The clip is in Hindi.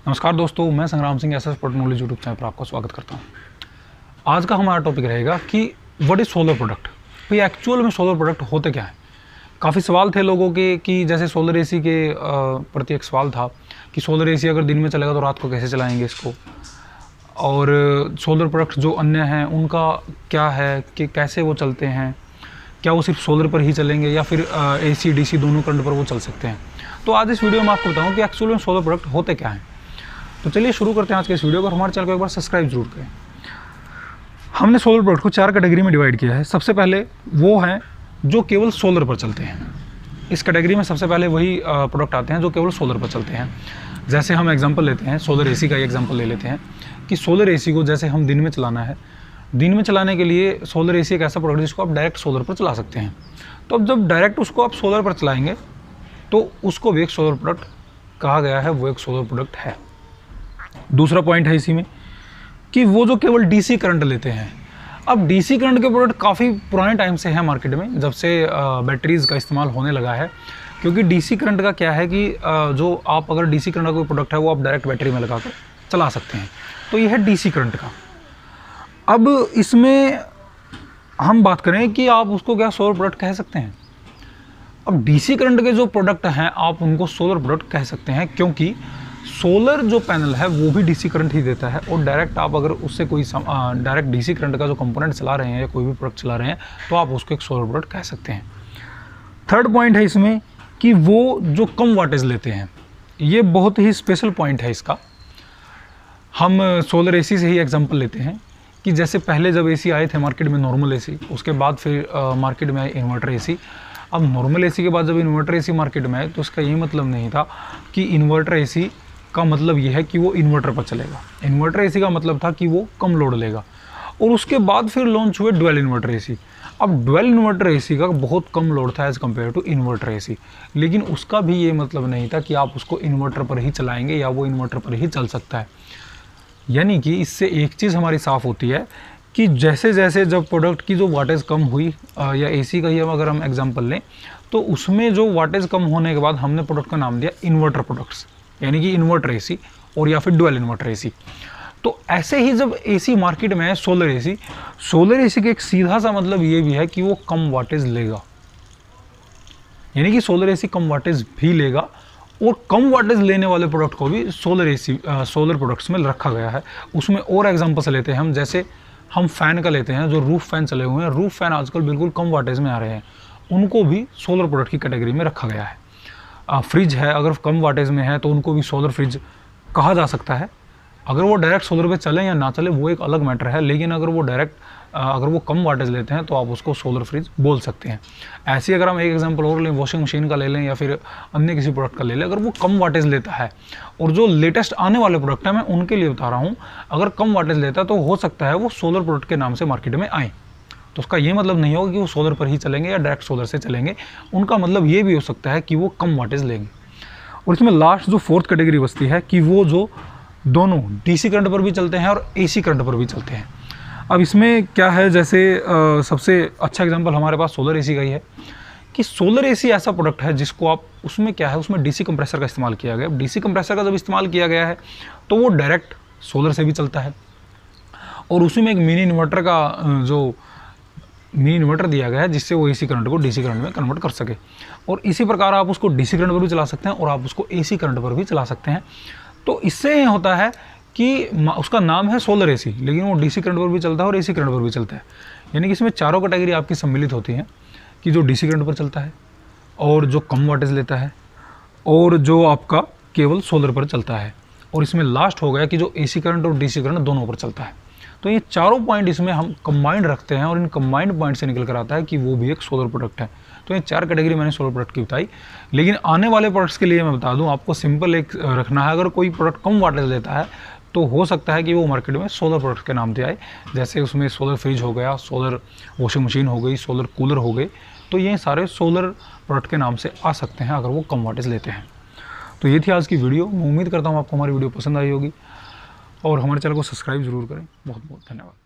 नमस्कार दोस्तों, मैं संग्राम Singh SS product knowledge YouTube channel पर आपका स्वागत करता हूं। आज का हमारा टॉपिक रहेगा कि व्हाट इज़ सोलर प्रोडक्ट। भाई एक्चुअल में सोलर प्रोडक्ट होते क्या हैं। काफ़ी सवाल थे लोगों के कि जैसे सोलर एसी के प्रति एक सवाल था कि सोलर एसी अगर दिन में चलेगा तो रात को कैसे चलाएंगे इसको, और सोलर प्रोडक्ट जो अन्य हैं उनका क्या है कि कैसे वो चलते हैं, क्या वो सिर्फ सोलर पर ही चलेंगे या फिर एसी डीसी दोनों करंट पर वो चल सकते हैं। तो आज इस वीडियो में आपको बताऊँ कि एक्चुअल में सोलर प्रोडक्ट होते क्या हैं। तो चलिए शुरू करते हैं आज के इस वीडियो को। हमारे चैनल को एक बार सब्सक्राइब जरूर करें। हमने सोलर प्रोडक्ट को 4 कैटेगरी में डिवाइड किया है। सबसे पहले वो हैं जो केवल सोलर पर चलते हैं। इस कैटेगरी में सबसे पहले वही प्रोडक्ट आते हैं जो केवल सोलर पर चलते हैं। जैसे हम एग्जांपल लेते हैं, सोलर एसी का ही एग्जांपल ले लेते हैं कि सोलर एसी को जैसे हम दिन में चलाना है, दिन में चलाने के लिए सोलर एसी एक ऐसा प्रोडक्ट जिसको आप डायरेक्ट सोलर पर चला सकते हैं। तो अब जब डायरेक्ट उसको आप सोलर पर चलाएंगे तो उसको भी एक सोलर प्रोडक्ट कहा गया है, वो एक सोलर प्रोडक्ट है। दूसरा पॉइंट है इसी में कि वो जो केवल डीसी करंट लेते हैं। अब डीसी करंट के प्रोडक्ट काफ़ी पुराने टाइम से हैं मार्केट में, जब से बैटरीज़ का इस्तेमाल होने लगा है। क्योंकि डीसी करंट का क्या है कि जो आप अगर डीसी करंट का कोई प्रोडक्ट है वो आप डायरेक्ट बैटरी में लगा कर चला सकते हैं। तो ये है डीसी करंट का। अब इसमें हम बात करें कि आप उसको क्या सोलर प्रोडक्ट कह सकते हैं। अब डीसी करंट के जो प्रोडक्ट हैं आप उनको सोलर प्रोडक्ट कह सकते हैं, क्योंकि सोलर जो पैनल है वो भी डीसी करंट ही देता है, और डायरेक्ट आप अगर उससे कोई डायरेक्ट डीसी करंट का जो कंपोनेंट चला रहे हैं या कोई भी प्रोडक्ट चला रहे हैं तो आप उसको एक सोलर प्रोडक्ट कह सकते हैं। थर्ड पॉइंट है इसमें कि वो जो कम वाटेज लेते हैं। ये बहुत ही स्पेशल पॉइंट है इसका। हम सोलर एसी से ही एग्जाम्पल लेते हैं कि जैसे पहले जब एसी आए थे मार्केट में नॉर्मल एसी, उसके बाद फिर मार्केट में आए इन्वर्टर एसी। अब नॉर्मल एसी के बाद जब इन्वर्टर एसी मार्केट में आए तो उसका ये मतलब नहीं था कि इन्वर्टर एसी का मतलब ये है कि वो इन्वर्टर पर चलेगा। इन्वर्टर एसी का मतलब था कि वो कम लोड लेगा। और उसके बाद फिर लॉन्च हुए डुअल इन्वर्टर एसी। अब डुअल इन्वर्टर एसी का बहुत कम लोड था as compare to inverter AC, लेकिन उसका भी ये मतलब नहीं था कि आप उसको इन्वर्टर पर ही चलाएंगे या वो इन्वर्टर पर ही चल सकता है। यानी कि इससे एक चीज़ हमारी साफ़ होती है कि जैसे जैसे जब प्रोडक्ट की जो वाटेज कम हुई, या एसी का ही अगर हम एग्जांपल लें तो उसमें जो वाटेज कम होने के बाद हमने प्रोडक्ट का नाम दिया इन्वर्टर प्रोडक्ट्स, यानी कि इन्वर्टर एसी और या फिर डुअल इन्वर्टर एसी। तो ऐसे ही जब एसी मार्केट में है सोलर एसी का एक सीधा सा मतलब ये भी है कि वो कम वाटेज लेगा, यानी कि सोलर एसी कम वाटेज भी लेगा, और कम वाटेज लेने वाले प्रोडक्ट को भी सोलर प्रोडक्ट्स में रखा गया है। उसमें और एग्जांपल्स लेते हैं हम, जैसे हम फ़ैन का लेते हैं, जो रूफ फैन चले हुए हैं। रूफ फैन आजकल बिल्कुल कम वाटेज में आ रहे हैं, उनको भी सोलर प्रोडक्ट की कैटेगरी में रखा गया है। फ्रिज है, अगर कम वाटेज में है तो उनको भी सोलर फ्रिज कहा जा सकता है। अगर वो डायरेक्ट सोलर पे चले या ना चले वो एक अलग मैटर है, लेकिन अगर वो कम वाटेज लेते हैं तो आप उसको सोलर फ्रिज बोल सकते हैं। ऐसे ही अगर हम एक एग्जांपल और लें, वॉशिंग मशीन का ले लें या फिर अन्य किसी प्रोडक्ट का ले लें, अगर वो कम वाटेज लेता है, और जो लेटेस्ट आने वाले प्रोडक्ट हैं मैं उनके लिए बता रहा हूँ, अगर कम वाटेज लेता है तो हो सकता है वो सोलर प्रोडक्ट के नाम से मार्केट में आए। तो उसका ये मतलब नहीं होगा कि वो सोलर पर ही चलेंगे या डायरेक्ट सोलर से चलेंगे। उनका मतलब ये भी हो सकता है कि वो कम वाटेज लेंगे। और इसमें लास्ट जो फोर्थ कैटेगरी बचती है कि वो जो दोनों डीसी करंट पर भी चलते हैं और एसी करंट पर भी चलते हैं। अब इसमें क्या है, जैसे सबसे अच्छा एग्जांपल हमारे पास सोलर एसी का ही है कि सोलर एसी ऐसा प्रोडक्ट है जिसको आप, उसमें क्या है, उसमें डीसी कंप्रेसर का इस्तेमाल किया गया है। डीसी कंप्रेसर का जब इस्तेमाल किया गया है तो वो डायरेक्ट सोलर से भी चलता है, और उसी में एक मिनी इन्वर्टर दिया गया है जिससे वो एसी करंट को डीसी करंट में कन्वर्ट कर सके। और इसी प्रकार आप उसको डीसी करंट पर भी चला सकते हैं और आप उसको एसी करंट पर भी चला सकते हैं। तो इससे ये होता है कि उसका नाम है सोलर एसी, लेकिन वो डीसी करंट पर भी चलता है और एसी करंट पर भी चलता है। यानी कि इसमें चारों कैटेगरी आपकी सम्मिलित होती हैं कि जो डीसी करंट पर चलता है, और जो कम वाटेज लेता है, और जो आपका केवल सोलर पर चलता है। और इसमें लास्ट हो गया कि जो एसी करंट और डीसी करंट दोनों पर चलता है। तो ये चारों पॉइंट इसमें हम कंबाइंड रखते हैं, और इन कंबाइंड पॉइंट से निकल कर आता है कि वो भी एक सोलर प्रोडक्ट है। तो ये 4 कैटेगरी मैंने सोलर प्रोडक्ट की बताई, लेकिन आने वाले प्रोडक्ट्स के लिए मैं बता दूं, आपको सिंपल एक रखना है। अगर कोई प्रोडक्ट कम वाटेज लेता है तो हो सकता है कि वो मार्केट में सोलर प्रोडक्ट के नाम से आए। जैसे उसमें सोलर फ्रिज हो गया, सोलर वॉशिंग मशीन हो गई, सोलर कूलर हो गए, तो ये सारे सोलर प्रोडक्ट के नाम से आ सकते हैं अगर वो कम वाटेज लेते हैं। तो ये थी आज की वीडियो। मैं उम्मीद करता हूँ आपको हमारी वीडियो पसंद आई होगी, और हमारे चैनल को सब्सक्राइब जरूर करें। बहुत बहुत धन्यवाद।